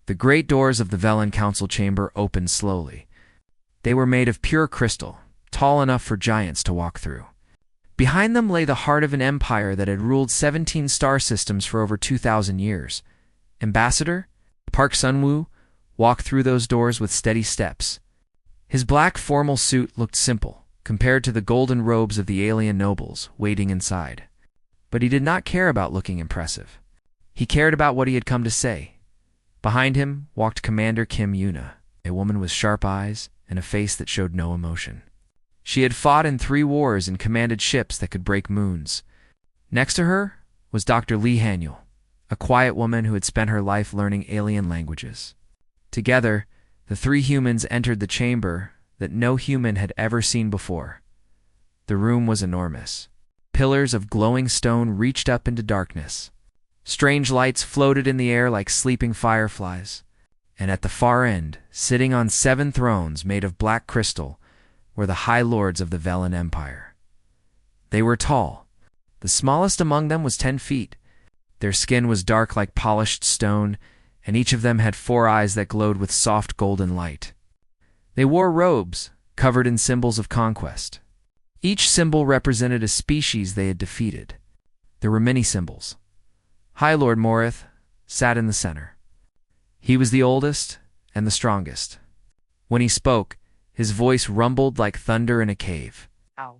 The great doors of the Velen Council chamber opened slowly. They were made of pure crystal, tall enough for giants to walk through. Behind them lay the heart of an empire that had ruled 17 star systems for over 2,000 years. Ambassador Park Sun-woo walked through those doors with steady steps. His black formal suit looked simple, compared to the golden robes of the alien nobles waiting inside. But he did not care about looking impressive. He cared about what he had come to say. Behind him walked Commander Kim Yuna, a woman with sharp eyes and a face that showed no emotion. She had fought in 3 wars and commanded ships that could break moons. Next to her was Dr. Lee Haniel, a quiet woman who had spent her life learning alien languages. Together, the 3 humans entered the chamber that no human had ever seen before. The room was enormous. Pillars of glowing stone reached up into darkness. Strange lights floated in the air like sleeping fireflies. And at the far end, sitting on 7 thrones made of black crystal, were the High Lords of the Velen Empire. They were tall. The smallest among them was 10 feet. Their skin was dark like polished stone, and each of them had 4 eyes that glowed with soft golden light. They wore robes, covered in symbols of conquest. Each symbol represented a species they had defeated. There were many symbols. High Lord Morith sat in the center. He was the oldest and the strongest. When he spoke, his voice rumbled like thunder in a cave. Ow.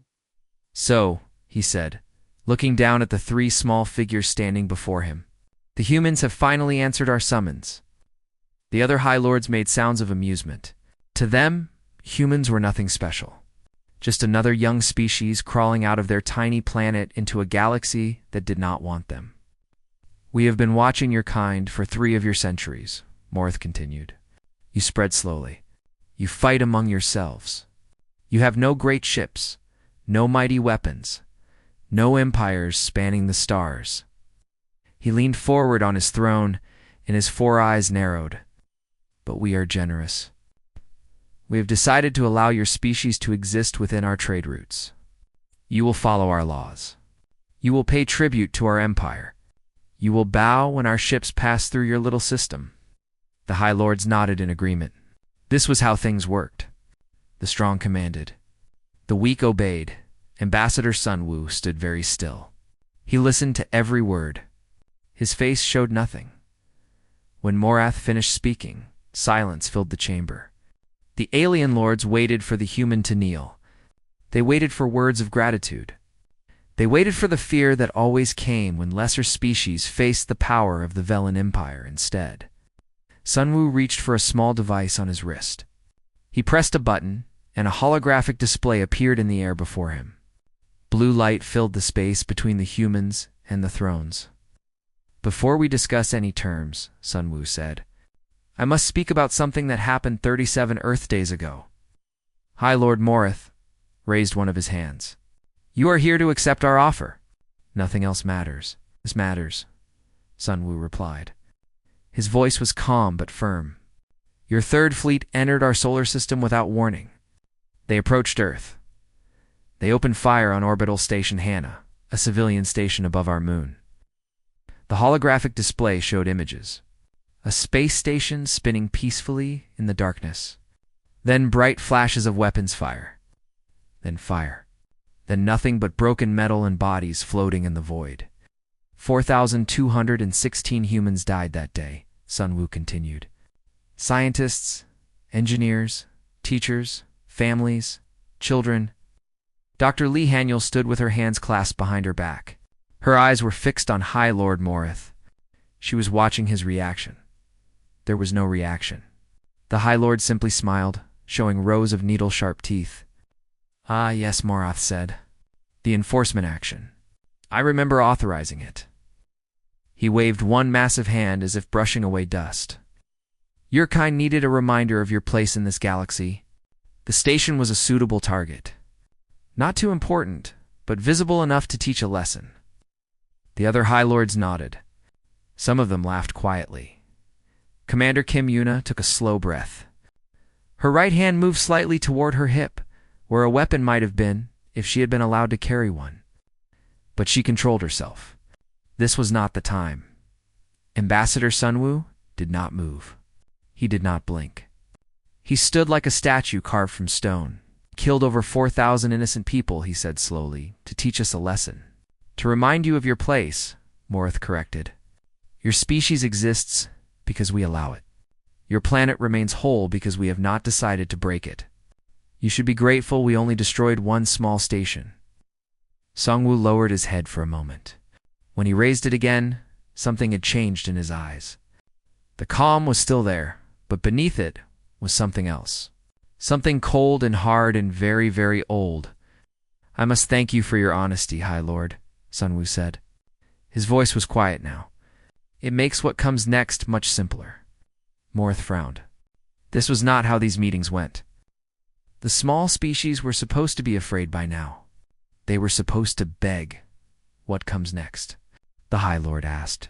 So, he said, looking down at the 3 small figures standing before him, the humans have finally answered our summons. The other High Lords made sounds of amusement. To them, humans were nothing special. Just another young species crawling out of their tiny planet into a galaxy that did not want them. We have been watching your kind for 3 of your centuries, Morith continued. You spread slowly. You fight among yourselves. You have no great ships, no mighty weapons, no empires spanning the stars. He leaned forward on his throne, and his 4 eyes narrowed. But we are generous. We have decided to allow your species to exist within our trade routes. You will follow our laws. You will pay tribute to our empire. You will bow when our ships pass through your little system. The High Lords nodded in agreement. This was how things worked. The strong commanded. The weak obeyed. Ambassador Sun-woo stood very still. He listened to every word. His face showed nothing. When Morath finished speaking, silence filled the chamber. The alien lords waited for the human to kneel. They waited for words of gratitude. They waited for the fear that always came when lesser species faced the power of the Velen Empire instead. Sun-woo reached for a small device on his wrist. He pressed a button, and a holographic display appeared in the air before him. Blue light filled the space between the humans and the thrones. Before we discuss any terms, Sun-woo said, I must speak about something that happened 37 Earth days ago. High Lord Morith raised one of his hands. You are here to accept our offer. Nothing else matters. This matters, Sun-woo replied. His voice was calm but firm. Your 3rd fleet entered our solar system without warning. They approached Earth. They opened fire on Orbital Station Hannah, a civilian station above our moon. The holographic display showed images. A space station spinning peacefully in the darkness. Then bright flashes of weapons fire. Then fire. Then nothing but broken metal and bodies floating in the void. 4,216 humans died that day, Sun-woo continued. Scientists, engineers, teachers, families, children. Dr. Lee Haniel stood with her hands clasped behind her back. Her eyes were fixed on High Lord Morith. She was watching his reaction. There was no reaction. The High Lord simply smiled, showing rows of needle-sharp teeth. Ah, yes, Morith said. The enforcement action. I remember authorizing it. He waved one massive hand as if brushing away dust. Your kind needed a reminder of your place in this galaxy. The station was a suitable target. Not too important, but visible enough to teach a lesson. The other High Lords nodded. Some of them laughed quietly. Commander Kim Yuna took a slow breath. Her right hand moved slightly toward her hip, where a weapon might have been if she had been allowed to carry one. But she controlled herself. This was not the time. Ambassador Sun-woo did not move. He did not blink. He stood like a statue carved from stone. Killed over 4,000 innocent people, he said slowly, to teach us a lesson. To remind you of your place, Morith corrected. Your species exists because we allow it. Your planet remains whole because we have not decided to break it. You should be grateful we only destroyed one small station. Sungwoo lowered his head for a moment. When he raised it again, something had changed in his eyes. The calm was still there, but beneath it was something else. Something cold and hard and very, very old. I must thank you for your honesty, High Lord, Sunwoo said. His voice was quiet now. It makes what comes next much simpler. Morith frowned. This was not how these meetings went. The small species were supposed to be afraid by now. They were supposed to beg. What comes next? The High Lord asked.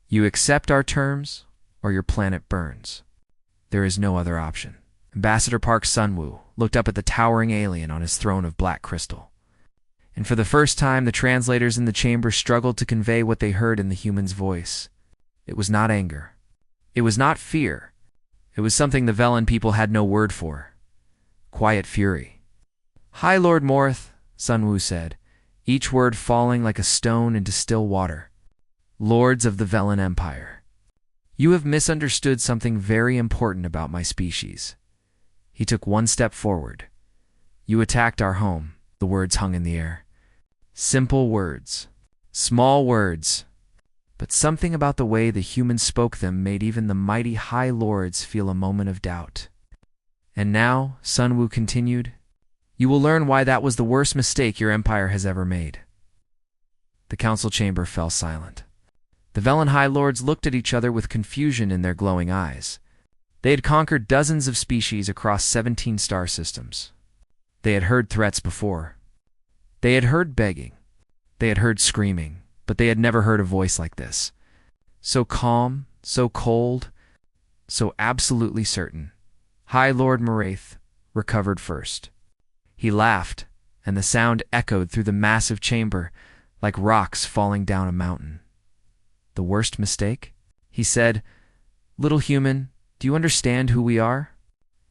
You accept our terms, or your planet burns. There is no other option. Ambassador Park Sunwoo looked up at the towering alien on his throne of black crystal. And for the first time, the translators in the chamber struggled to convey what they heard in the human's voice. It was not anger. It was not fear. It was something the Velen people had no word for. Quiet fury. High Lord Morith, Sunwoo said, each word falling like a stone into still water. Lords of the Velen Empire. You have misunderstood something very important about my species. He took one step forward. You attacked our home, the words hung in the air. Simple words. Small words. But something about the way the humans spoke them made even the mighty High Lords feel a moment of doubt. And now, Sunwoo continued, you will learn why that was the worst mistake your empire has ever made. The council chamber fell silent. The Velen High Lords looked at each other with confusion in their glowing eyes. They had conquered dozens of species across 17 star systems. They had heard threats before. They had heard begging. They had heard screaming, but they had never heard a voice like this. So calm, so cold, so absolutely certain. High Lord Moraith recovered first. He laughed, and the sound echoed through the massive chamber like rocks falling down a mountain. The worst mistake? He said, Little human, do you understand who we are?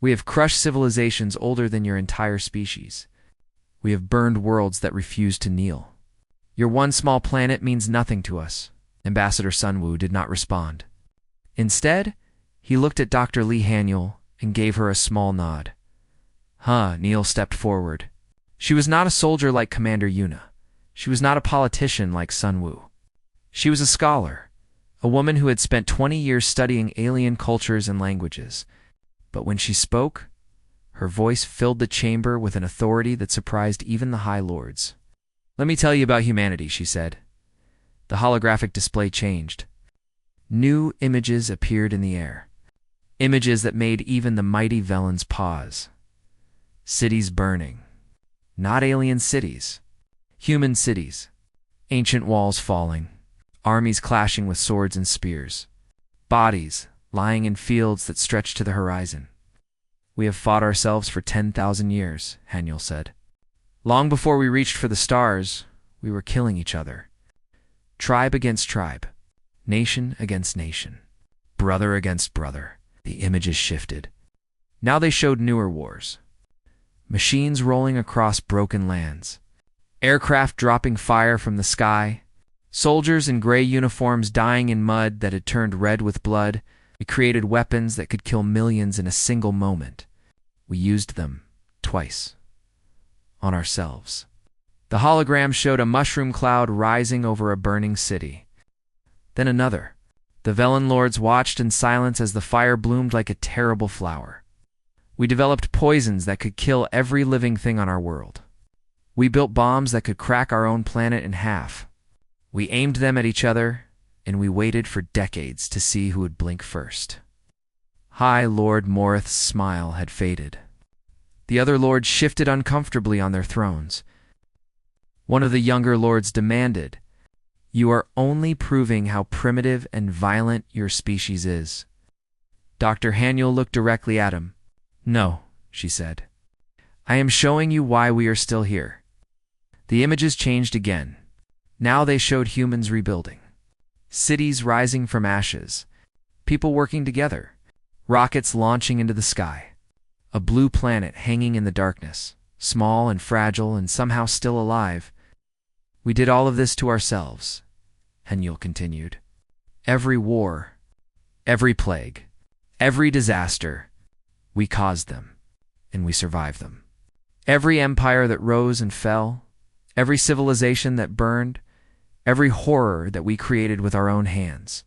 We have crushed civilizations older than your entire species. We have burned worlds that refuse to kneel. Your one small planet means nothing to us. Ambassador Sunwoo did not respond. Instead, he looked at Dr. Lee Haniel and gave her a small nod. Neil stepped forward. She was not a soldier like Commander Yuna. She was not a politician like Sunwoo. She was a scholar, a woman who had spent 20 years studying alien cultures and languages. But when she spoke, her voice filled the chamber with an authority that surprised even the High Lords. Let me tell you about humanity, she said. The holographic display changed. New images appeared in the air. Images that made even the mighty Velens pause. Cities burning. Not alien cities. Human cities. Ancient walls falling. Armies clashing with swords and spears. Bodies lying in fields that stretched to the horizon. We have fought ourselves for 10,000 years, Haniel said. Long before we reached for the stars, we were killing each other. Tribe against tribe. Nation against nation. Brother against brother. The images shifted. Now they showed newer wars. Machines rolling across broken lands. Aircraft dropping fire from the sky. Soldiers in gray uniforms dying in mud that had turned red with blood. We created weapons that could kill millions in a single moment. We used them twice. On ourselves. The hologram showed a mushroom cloud rising over a burning city. Then another. The Velen Lords watched in silence as the fire bloomed like a terrible flower. We developed poisons that could kill every living thing on our world. We built bombs that could crack our own planet in half. We aimed them at each other, and we waited for decades to see who would blink first. High Lord Morith's smile had faded. The other lords shifted uncomfortably on their thrones. One of the younger lords demanded, You are only proving how primitive and violent your species is. Dr. Haniel looked directly at him. No, she said. I am showing you why we are still here. The images changed again. Now they showed humans rebuilding. Cities rising from ashes. People working together. rockets launching into the sky, a blue planet hanging in the darkness, small and fragile and somehow still alive. We did all of this to ourselves, Henule continued. Every war, every plague, every disaster, we caused them, and we survived them. Every empire that rose and fell, every civilization that burned, every horror that we created with our own hands,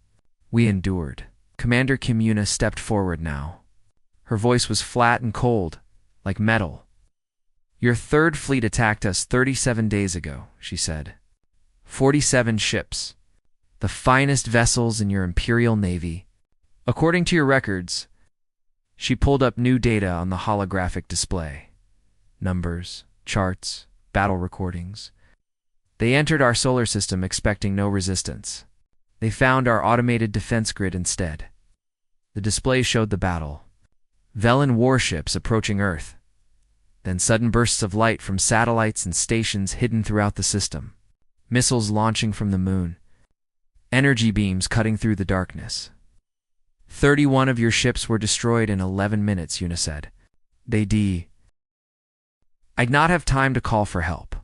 we endured. Commander Kim Yuna stepped forward now. Her voice was flat and cold, like metal. Your third fleet attacked us 37 days ago, she said. 47 ships, the finest vessels in your Imperial Navy. According to your records, she pulled up new data on the holographic display. Numbers, charts, battle recordings. They entered our solar system expecting no resistance. They found our automated defense grid instead. The display showed the battle. Velen warships approaching Earth. Then sudden bursts of light from satellites and stations hidden throughout the system. Missiles launching from the moon. Energy beams cutting through the darkness. 31 of your ships were destroyed in 11 minutes, Yuna said. I'd not have time to call for help.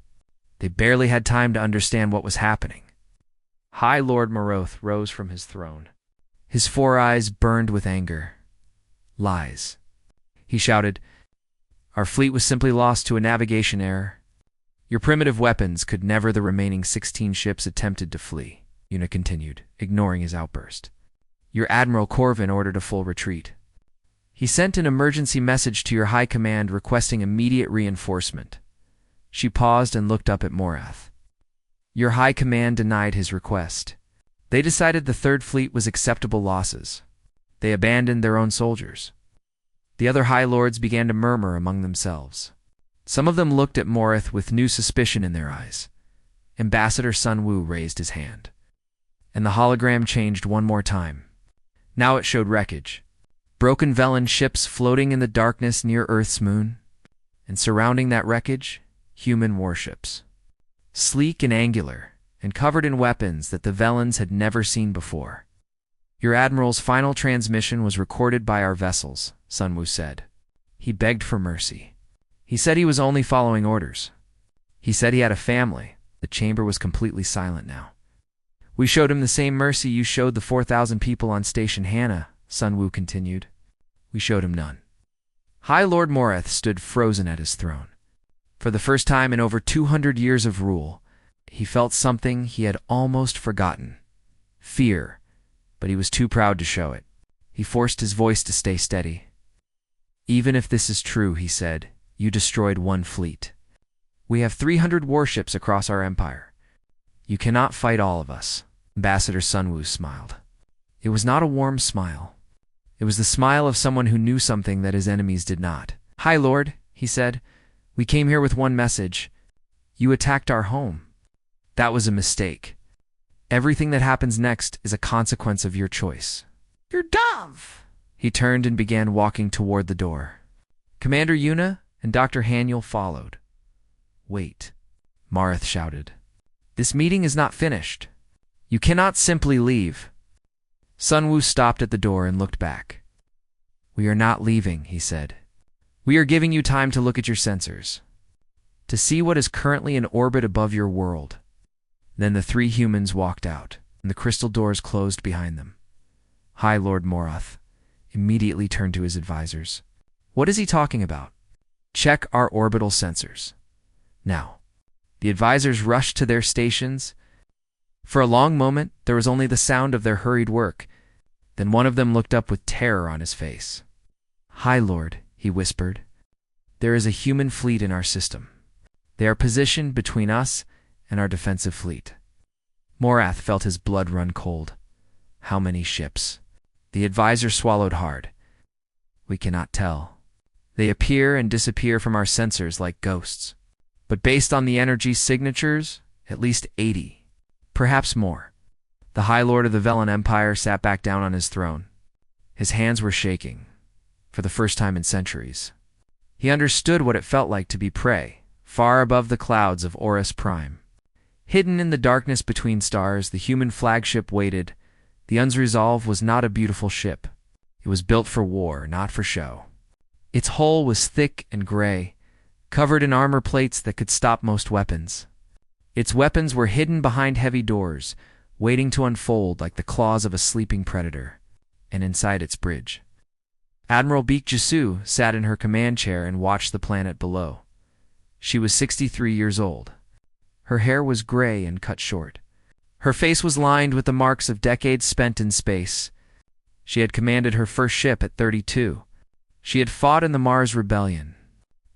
They barely had time to understand what was happening. High Lord Moroth rose from his throne. His 4 eyes burned with anger. Lies. He shouted, Our fleet was simply lost to a navigation error. Your primitive weapons could never. The remaining 16 ships attempted to flee, Yuna continued, ignoring his outburst. Your Admiral Corvin ordered a full retreat. He sent an emergency message to your high command requesting immediate reinforcement. She paused and looked up at Morath. Your high command denied his request. They decided the Third Fleet was acceptable losses. They abandoned their own soldiers. The other High Lords began to murmur among themselves. Some of them looked at Morath with new suspicion in their eyes. Ambassador Sun Wu raised his hand. And the hologram changed one more time. Now it showed wreckage. Broken Velen ships floating in the darkness near Earth's moon. And surrounding that wreckage, human warships. Sleek and angular, and covered in weapons that the Velens had never seen before. Your Admiral's final transmission was recorded by our vessels, Sun Wu said. He begged for mercy. He said he was only following orders. He said he had a family. The chamber was completely silent now. We showed him the same mercy you showed the 4,000 people on Station Hannah, Sun Wu continued. We showed him none. High Lord Morath stood frozen at his throne. For the first time in over 200 years of rule, he felt something he had almost forgotten. Fear, but he was too proud to show it. He forced his voice to stay steady. Even if this is true, he said, you destroyed 1 fleet. We have 300 warships across our empire. You cannot fight all of us. Ambassador Sun Wu smiled. It was not a warm smile. It was the smile of someone who knew something that his enemies did not. High Lord, he said, we came here with one message. You attacked our home. That was a mistake. Everything that happens next is a consequence of your choice. You're dumb! He turned and began walking toward the door. Commander Yuna and Dr. Haniel followed. Wait, Morath shouted. This meeting is not finished. You cannot simply leave. Sun Wu stopped at the door and looked back. We are not leaving, he said. We are giving you time to look at your sensors, to see what is currently in orbit above your world. Then the 3 humans walked out, and the crystal doors closed behind them. High Lord Morath immediately turned to his advisors. What is he talking about? Check our orbital sensors. Now, the advisors rushed to their stations. For a long moment, there was only the sound of their hurried work. Then one of them looked up with terror on his face. High Lord, he whispered. There is a human fleet in our system. They are positioned between us and our defensive fleet. Morath felt his blood run cold. How many ships? The advisor swallowed hard. We cannot tell. They appear and disappear from our sensors like ghosts. But based on the energy signatures, at least 80. Perhaps more. The High Lord of the Velen Empire sat back down on his throne. His hands were shaking, for the first time in centuries. He understood what it felt like to be prey, far above the clouds of Horus Prime. Hidden in the darkness between stars, the human flagship waited. The Unresolved was not a beautiful ship. It was built for war, not for show. Its hull was thick and gray, covered in armor plates that could stop most weapons. Its weapons were hidden behind heavy doors, waiting to unfold like the claws of a sleeping predator. And inside its bridge, Admiral Beek Jisu sat in her command chair and watched the planet below. She was 63 years old. Her hair was gray and cut short. Her face was lined with the marks of decades spent in space. She had commanded her first ship at 32. She had fought in the Mars Rebellion.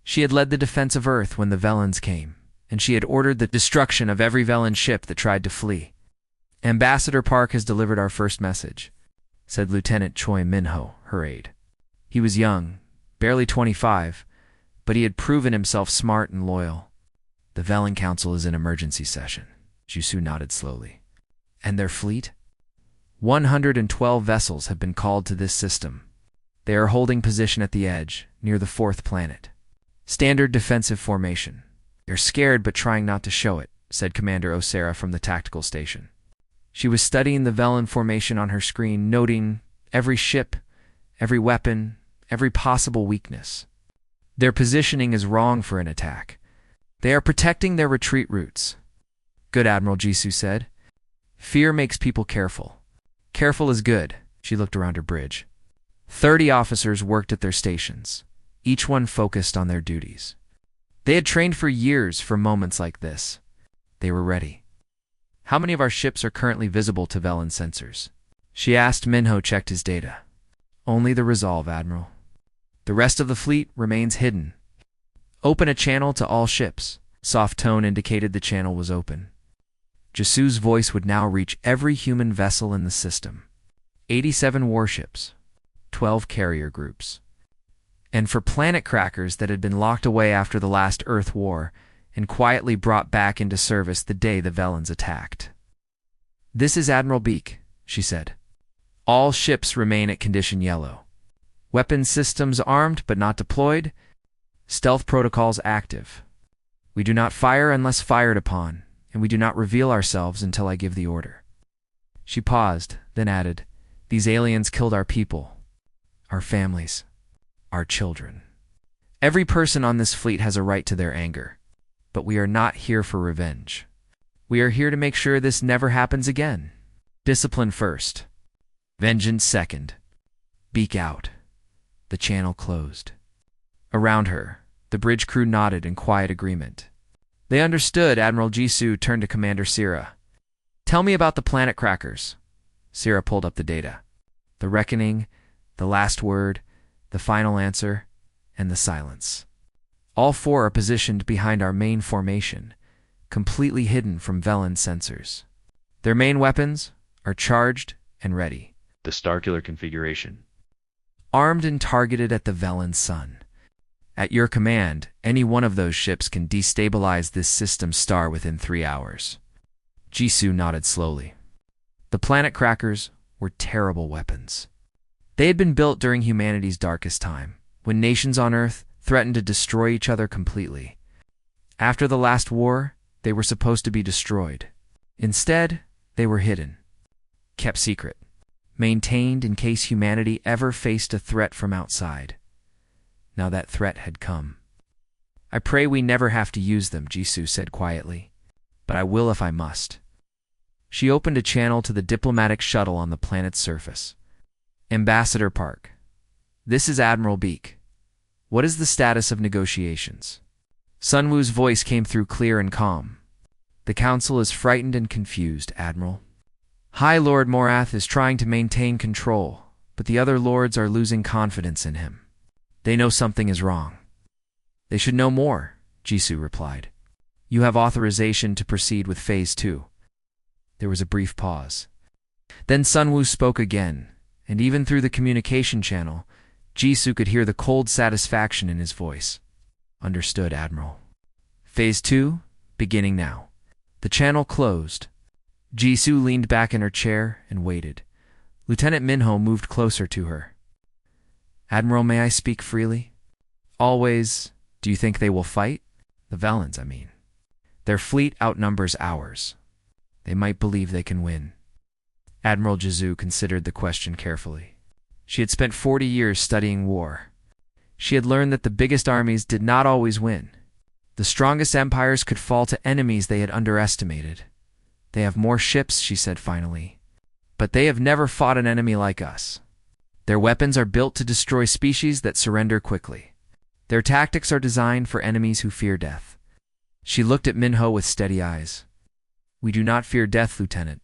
She had led the defense of Earth when the Velans came, and she had ordered the destruction of every Velan ship that tried to flee. "Ambassador Park has delivered our first message," said Lieutenant Choi Minho, her aide. He was young, barely 25, but he had proven himself smart and loyal. "The Velan Council is in emergency session," Jisu nodded slowly. "And their fleet?" 112 vessels have been called to this system. They are holding position at the edge, near the fourth planet. Standard defensive formation. "They're scared but trying not to show it," said Commander Osera from the tactical station. She was studying the Velan formation on her screen, noting every ship, every weapon, every possible weakness. "Their positioning is wrong for an attack. They are protecting their retreat routes." "Good," Admiral Jisu said. "Fear makes people careful. Careful is good." She looked around her bridge. 30 officers worked at their stations, each one focused on their duties. They had trained for years for moments like this. They were ready. "How many of our ships are currently visible to Velan sensors?" she asked. Minho checked his data. "Only the Resolve, Admiral. The rest of the fleet remains hidden." "Open a channel to all ships." Soft tone indicated the channel was open. Jisu's voice would now reach every human vessel in the system. 87 warships, 12 carrier groups. And for planet crackers that had been locked away after the last Earth War and quietly brought back into service the day the Velans attacked. "This is Admiral Beek," she said. "All ships remain at condition yellow. Weapon systems armed but not deployed. Stealth protocols active. We do not fire unless fired upon, and we do not reveal ourselves until I give the order." She paused, then added, "These aliens killed our people, our families, our children. Every person on this fleet has a right to their anger, but we are not here for revenge. We are here to make sure this never happens again. Discipline first. Vengeance second. Beak out." The channel closed. Around her, the bridge crew nodded in quiet agreement. They understood. Admiral Jisu turned to Commander Sira. "Tell me about the planet crackers." Sira pulled up the data. The reckoning, the last word, the final answer, and the silence. All 4 are positioned behind our main formation, completely hidden from Velan sensors. Their main weapons are charged and ready. The Starkiller configuration. Armed and targeted at the Velan sun. At your command, any one of those ships can destabilize this system's star within 3 hours. Jisu nodded slowly. The planet crackers were terrible weapons. They had been built during humanity's darkest time, when nations on Earth threatened to destroy each other completely. After the last war, they were supposed to be destroyed. Instead, they were hidden, kept secret, maintained in case humanity ever faced a threat from outside. Now that threat had come. "I pray we never have to use them," Jisu said quietly, "but I will if I must." She opened a channel to the diplomatic shuttle on the planet's surface. "Ambassador Park, this is Admiral Beek. What is the status of negotiations?" Sunwoo's voice came through clear and calm. "The Council is frightened and confused, Admiral. High Lord Morath is trying to maintain control, but the other lords are losing confidence in him. They know something is wrong." "They should know more," Jisu replied. "You have authorization to proceed with Phase 2. There was a brief pause. Then Sunwoo spoke again, and even through the communication channel, Jisu could hear the cold satisfaction in his voice. "Understood, Admiral. Phase 2, beginning now." The channel closed. Jisu leaned back in her chair and waited. Lieutenant Minho moved closer to her. "Admiral, may I speak freely?" "Always. Do you think they will fight?" "The Velans, I mean. Their fleet outnumbers ours. They might believe they can win." Admiral Jisu considered the question carefully. She had spent 40 years studying war. She had learned that the biggest armies did not always win. The strongest empires could fall to enemies they had underestimated. They have more ships, she said finally, but they have never fought an enemy like us. Their weapons are built to destroy species that surrender quickly. Their tactics are designed for enemies who fear death. She looked at Minho with steady eyes. We do not fear death, Lieutenant.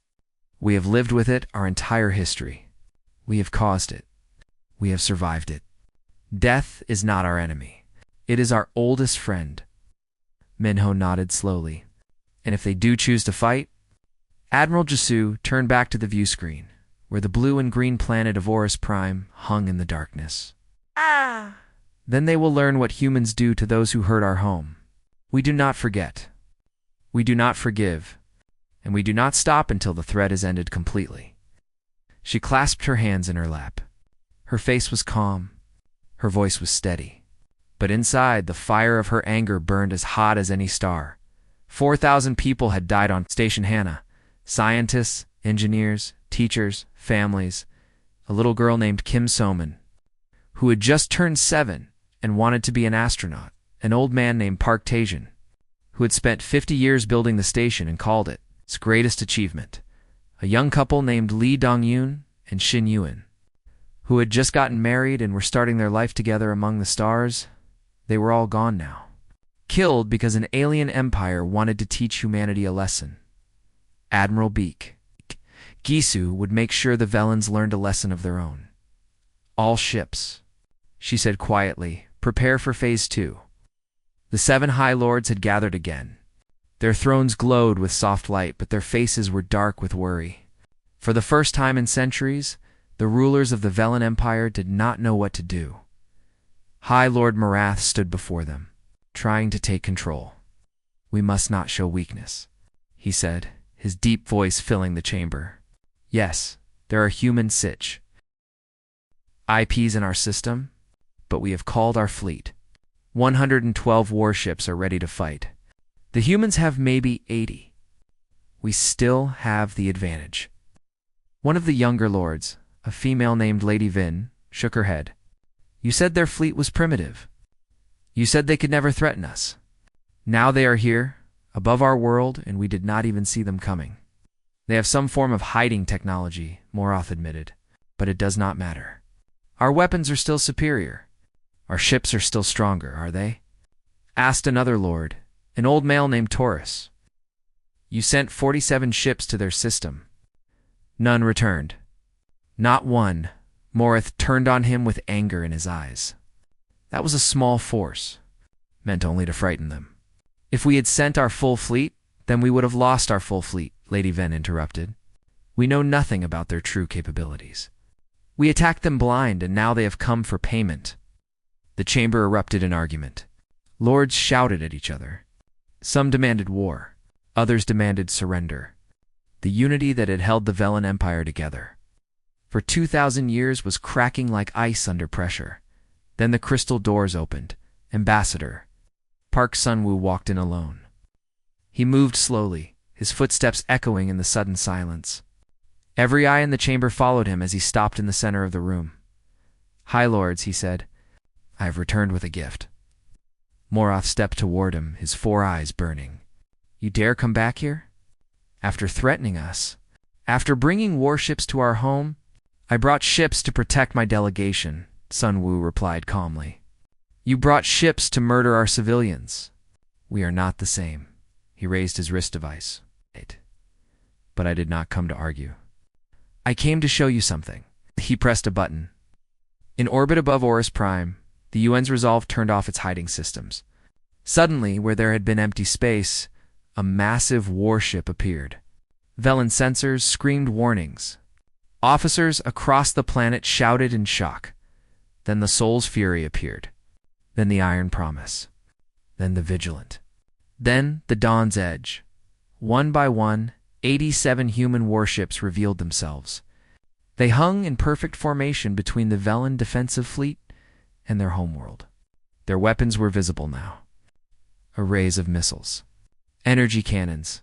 We have lived with it our entire history. We have caused it. We have survived it. Death is not our enemy. It is our oldest friend. Minho nodded slowly. And if they do choose to fight? Admiral Jesu turned back to the view screen, where the blue and green planet of Horus Prime hung in the darkness. Then they will learn what humans do to those who hurt our home. We do not forget. We do not forgive. And we do not stop until the threat is ended completely. She clasped her hands in her lap. Her face was calm. Her voice was steady. But inside, the fire of her anger burned as hot as any star. 4,000 people had died on Station Hannah. Scientists, engineers, teachers, families. A little girl named Kim So-min, who had just turned 7 and wanted to be an astronaut. An old man named Park Tae-jin, who had spent 50 years building the station and called it its greatest achievement. A young couple named Lee Dong-yoon and Shin Yuen, who had just gotten married and were starting their life together among the stars. They were all gone now. Killed because an alien empire wanted to teach humanity a lesson. Admiral Beak Gisu would make sure the Velans learned a lesson of their own. All ships, she said quietly, prepare for Phase 2. The 7 High Lords had gathered again. Their thrones glowed with soft light, but their faces were dark with worry. For the first time in centuries, the rulers of the Velan Empire did not know what to do. High Lord Marath stood before them, trying to take control. We must not show weakness, he said, his deep voice filling the chamber. Yes, there are human IPs in our system, but we have called our fleet. 112 warships are ready to fight. The humans have maybe 80. We still have the advantage. One of the younger lords, a female named Lady Vin, shook her head. You said their fleet was primitive. You said they could never threaten us. Now they are here, above our world, and we did not even see them coming. They have some form of hiding technology, Morath admitted, but it does not matter. Our weapons are still superior. Our ships are still stronger, are they? Asked another lord, an old male named Taurus. You sent 47 ships to their system. None returned. Not one. Morath turned on him with anger in his eyes. That was a small force, meant only to frighten them. If we had sent our full fleet, then we would have lost our full fleet, Lady Ven interrupted. We know nothing about their true capabilities. We attacked them blind, and now they have come for payment. The chamber erupted in argument. Lords shouted at each other. Some demanded war. Others demanded surrender. The unity that had held the Velan Empire together for 2,000 years was cracking like ice under pressure. Then the crystal doors opened. Ambassador Park Sun-woo walked in alone. He moved slowly, his footsteps echoing in the sudden silence. Every eye in the chamber followed him as he stopped in the center of the room. High Lords, he said, I have returned with a gift. Morath stepped toward him, his 4 eyes burning. You dare come back here? After threatening us? After bringing warships to our home? I brought ships to protect my delegation, Sun-woo replied calmly. You brought ships to murder our civilians. We are not the same. He raised his wrist device. But I did not come to argue. I came to show you something. He pressed a button. In orbit above Horus Prime, the UN's resolve turned off its hiding systems. Suddenly, where there had been empty space, a massive warship appeared. Velan sensors screamed warnings. Officers across the planet shouted in shock. Then the Soul's Fury appeared. Then the Iron Promise. Then the Vigilant. Then the Dawn's Edge. One by one, 87 human warships revealed themselves. They hung in perfect formation between the Velan defensive fleet and their homeworld. Their weapons were visible now. Arrays of missiles. Energy cannons.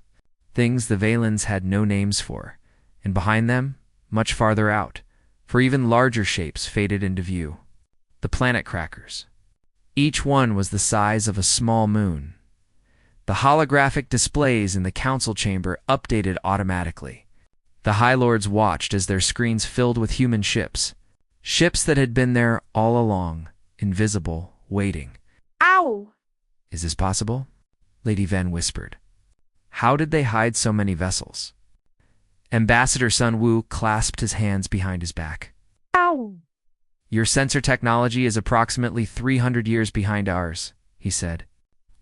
Things the Valens had no names for. And behind them, much farther out, for even larger shapes faded into view. The planet crackers. Each one was the size of a small moon. The holographic displays in the council chamber updated automatically. The High Lords watched as their screens filled with human ships. Ships that had been there all along, invisible, waiting. Ow! Is this possible? Lady Ven whispered. How did they hide so many vessels? Ambassador Sun Wu clasped his hands behind his back. Ow! Your sensor technology is approximately 300 years behind ours, he said.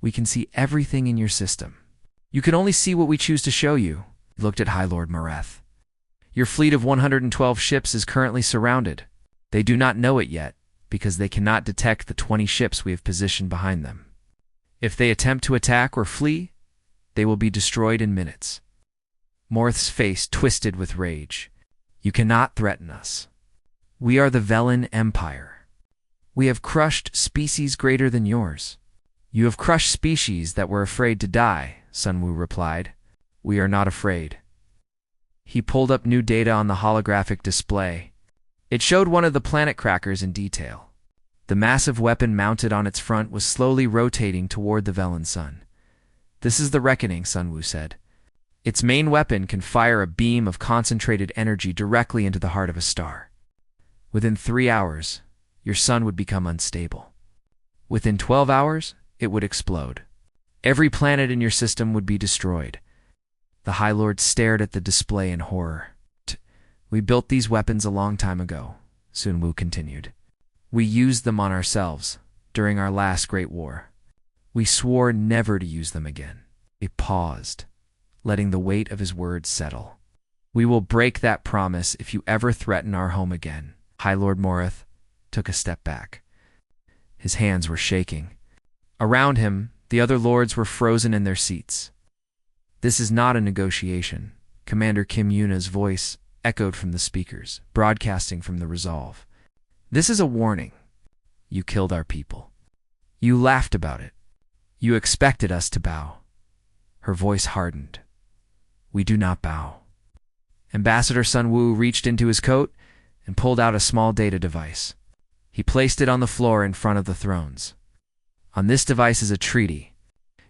We can see everything in your system. You can only see what we choose to show you. He looked at High Lord Morath. Your fleet of 112 ships is currently surrounded. They do not know it yet, because they cannot detect the 20 ships we have positioned behind them. If they attempt to attack or flee, they will be destroyed in minutes. Morth's face twisted with rage. You cannot threaten us. We are the Velen Empire. We have crushed species greater than yours. You have crushed species that were afraid to die, Sun Wu replied. We are not afraid. He pulled up new data on the holographic display. It showed one of the planet crackers in detail. The massive weapon mounted on its front was slowly rotating toward the Velen sun. This is the reckoning, Sun Wu said. Its main weapon can fire a beam of concentrated energy directly into the heart of a star. Within 3 hours, your sun would become unstable. Within 12 hours, it would explode. Every planet in your system would be destroyed. The High Lord stared at the display in horror. We built these weapons a long time ago, Sun Wu continued. We used them on ourselves during our last great war. We swore never to use them again. He paused, letting the weight of his words settle. We will break that promise if you ever threaten our home again. High Lord Morath took a step back. His hands were shaking. Around him, the other lords were frozen in their seats. This is not a negotiation, Commander Kim Yuna's voice echoed from the speakers, broadcasting from the Resolve. This is a warning. You killed our people. You laughed about it. You expected us to bow. Her voice hardened. We do not bow. Ambassador Sun Wu reached into his coat and pulled out a small data device. He placed it on the floor in front of the thrones. On this device is a treaty.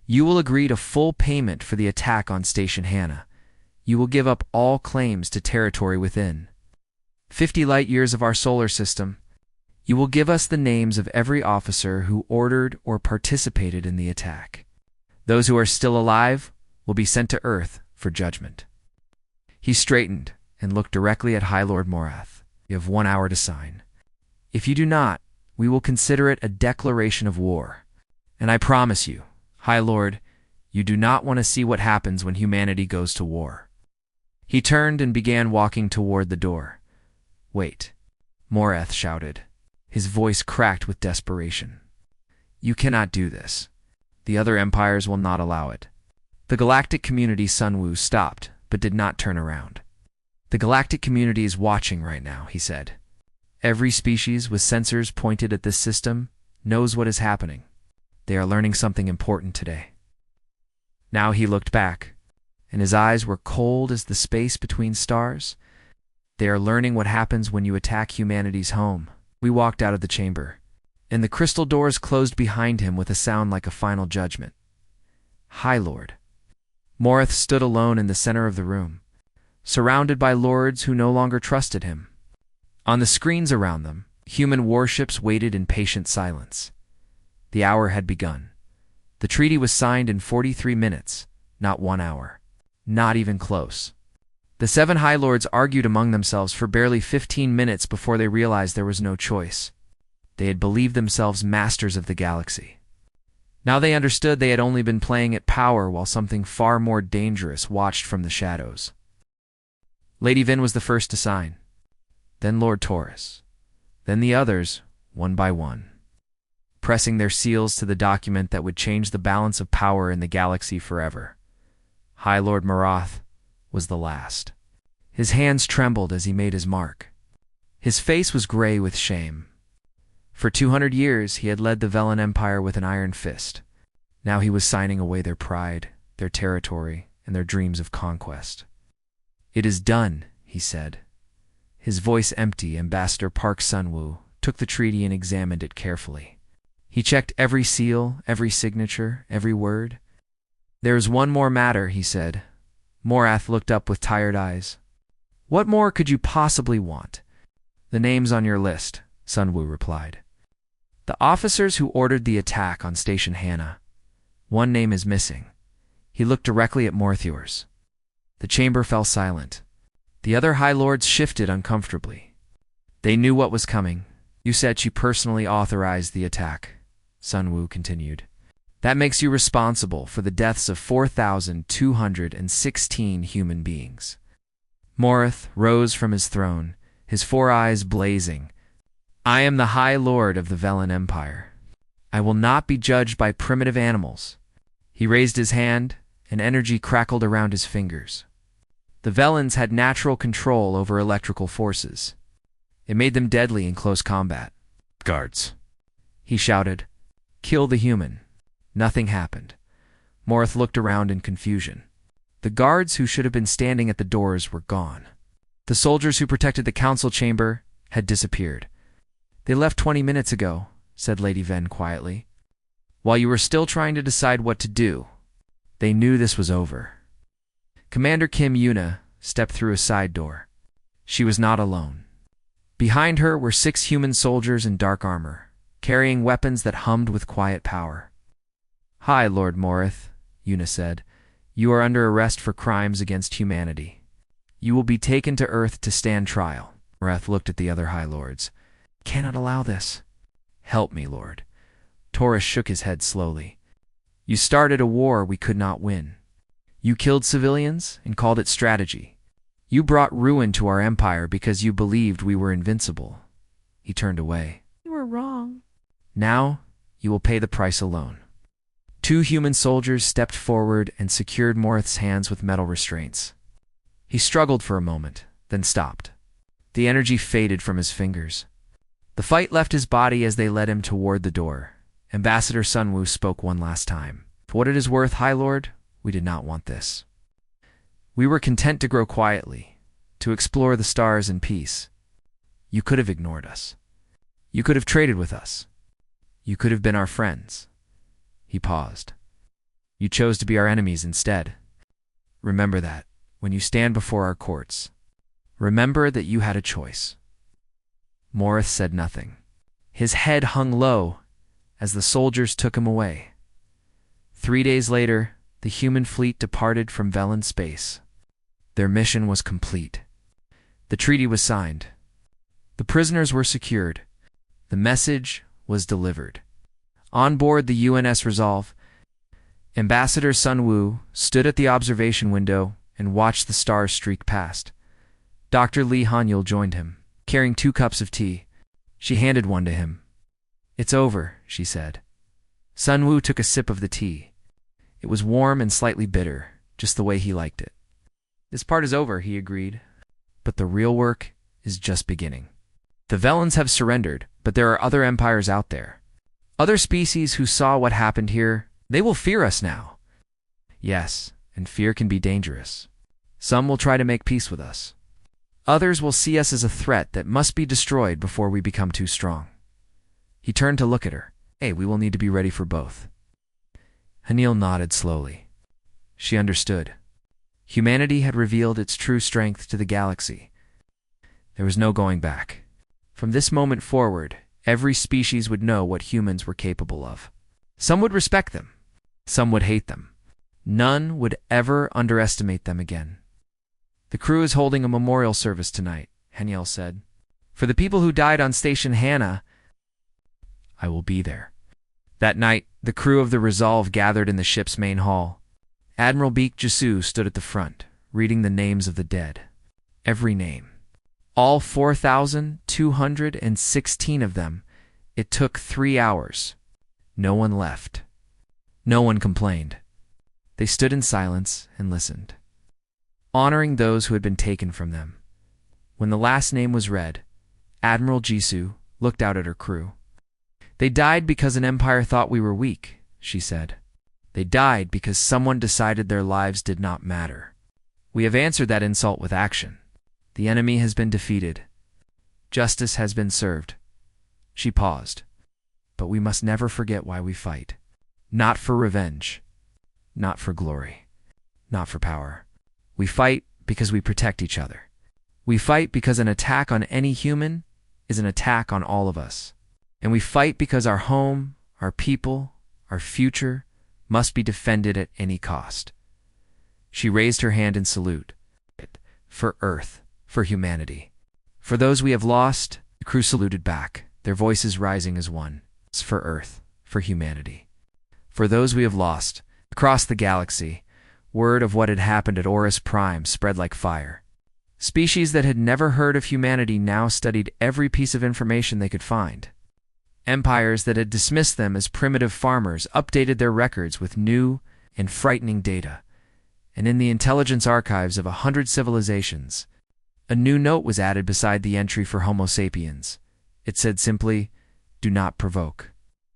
You will agree to full payment for the attack on Station Hannah. You will give up all claims to territory within 50 light-years of our solar system. You will give us the names of every officer who ordered or participated in the attack. Those who are still alive will be sent to Earth for judgment. He straightened and looked directly at High Lord Morath. You have 1 hour to sign. If you do not, we will consider it a declaration of war. And I promise you, High Lord, you do not want to see what happens when humanity goes to war. He turned and began walking toward the door. Wait, Morath shouted. His voice cracked with desperation. You cannot do this. The other empires will not allow it. The galactic community Sun Wu stopped, but did not turn around. The galactic community is watching right now, he said. Every species with sensors pointed at this system knows what is happening. They are learning something important today. Now he looked back, and his eyes were cold as the space between stars. They are learning what happens when you attack humanity's home. We walked out of the chamber, and the crystal doors closed behind him with a sound like a final judgment. High Lord. Morath stood alone in the center of the room, surrounded by lords who no longer trusted him. On the screens around them, human warships waited in patient silence. The hour had begun. The treaty was signed in 43 minutes, not 1 hour. Not even close. The 7 High Lords argued among themselves for barely 15 minutes before they realized there was no choice. They had believed themselves masters of the galaxy. Now they understood they had only been playing at power while something far more dangerous watched from the shadows. Lady Vin was the first to sign. Then Lord Taurus. Then the others, one by one, pressing their seals to the document that would change the balance of power in the galaxy forever. High Lord Morath was the last. His hands trembled as he made his mark. His face was gray with shame. For 200 years he had led the Velen Empire with an iron fist. Now he was signing away their pride, their territory, and their dreams of conquest. It is done, he said. His voice empty, Ambassador Park Sun-woo took the treaty and examined it carefully. He checked every seal, every signature, every word. "There is one more matter," he said. Morath looked up with tired eyes. "What more could you possibly want?" "The names on your list," Sun-woo replied. "The officers who ordered the attack on Station Hannah. One name is missing." He looked directly at Morthures. The chamber fell silent. The other High Lords shifted uncomfortably. They knew what was coming. "You said she personally authorized the attack," Sun-woo continued. "That makes you responsible for the deaths of 4,216 human beings." Morath rose from his throne, his 4 eyes blazing. "I am the High Lord of the Velen Empire. I will not be judged by primitive animals." He raised his hand, and energy crackled around his fingers. The Velens had natural control over electrical forces. It made them deadly in close combat. "Guards," he shouted. "Kill the human." Nothing happened. Morath looked around in confusion. The guards who should have been standing at the doors were gone. The soldiers who protected the council chamber had disappeared. "They left 20 minutes ago," said Lady Ven quietly. "While you were still trying to decide what to do." They knew this was over. Commander Kim Yuna stepped through a side door. She was not alone. Behind her were 6 human soldiers in dark armor, carrying weapons that hummed with quiet power. "Hi, Lord Morath," Yuna said. "You are under arrest for crimes against humanity. You will be taken to Earth to stand trial." Morath looked at the other High Lords. "Cannot allow this." "Help me, Lord." Taurus shook his head slowly. "You started a war we could not win. You killed civilians and called it strategy. You brought ruin to our empire because you believed we were invincible." He turned away. "You were wrong." "Now you will pay the price alone." 2 human soldiers stepped forward and secured Morath's hands with metal restraints. He struggled for a moment, then stopped. The energy faded from his fingers. The fight left his body as they led him toward the door. Ambassador Sun-woo spoke one last time. "For what it is worth, High Lord, we did not want this. We were content to grow quietly, to explore the stars in peace. You could have ignored us. You could have traded with us. You could have been our friends." He paused. "You chose to be our enemies instead. Remember that when you stand before our courts. Remember that you had a choice." Morath said nothing. His head hung low as the soldiers took him away. 3 days later, the human fleet departed from Velen space. Their mission was complete. The treaty was signed. The prisoners were secured. The message was delivered. On board the UNS Resolve, Ambassador Sun-woo stood at the observation window and watched the stars streak past. Dr. Lee Hanyul joined him, carrying 2 cups of tea. She handed one to him. "It's over," she said. Sun-woo took a sip of the tea. It was warm and slightly bitter, just the way he liked it. "This part is over," he agreed. "But the real work is just beginning. The Velens have surrendered, but there are other empires out there. Other species who saw what happened here. They will fear us now." "Yes, and fear can be dangerous. Some will try to make peace with us. Others will see us as a threat that must be destroyed before we become too strong." He turned to look at her. "Hey, we will need to be ready for both." Hanyul nodded slowly. She understood. Humanity had revealed its true strength to the galaxy. There was no going back. From this moment forward, every species would know what humans were capable of. Some would respect them. Some would hate them. None would ever underestimate them again. "The crew is holding a memorial service tonight," Hanyul said. "For the people who died on Station Hannah." "I will be there." That night, the crew of the Resolve gathered in the ship's main hall. Admiral Baek Jisoo stood at the front, reading the names of the dead. Every name. All 4,216 of them. It took 3 hours. No one left. No one complained. They stood in silence and listened, honoring those who had been taken from them. When the last name was read, Admiral Jisoo looked out at her crew. "They died because an empire thought we were weak," she said. "They died because someone decided their lives did not matter. We have answered that insult with action. The enemy has been defeated, Justice has been served. She paused. But we must never forget why we fight. Not for revenge. Not for glory. Not for power. We fight because we protect each other. We fight because an attack on any human is an attack on all of us. And we fight because our home, our people, our future must be defended at any cost. She raised her hand in salute. For Earth, for humanity. For those we have lost, the crew saluted back, their voices rising as one. For Earth, for humanity. For those we have lost, across the galaxy, word of what had happened at Horus Prime spread like fire. Species that had never heard of humanity now studied every piece of information they could find. Empires that had dismissed them as primitive farmers updated their records with new and frightening data. And in the intelligence archives of 100 civilizations, a new note was added beside the entry for Homo sapiens. It said simply, "Do not provoke."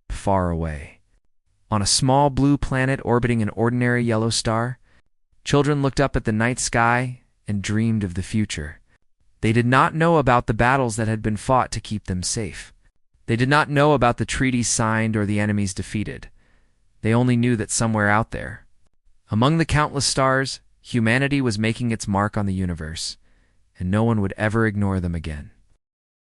Far away. On a small blue planet orbiting an ordinary yellow star, children looked up at the night sky and dreamed of the future. They did not know about the battles that had been fought to keep them safe. They did not know about the treaties signed or the enemies defeated. They only knew that somewhere out there, among the countless stars, humanity was making its mark on the universe, and no one would ever ignore them again.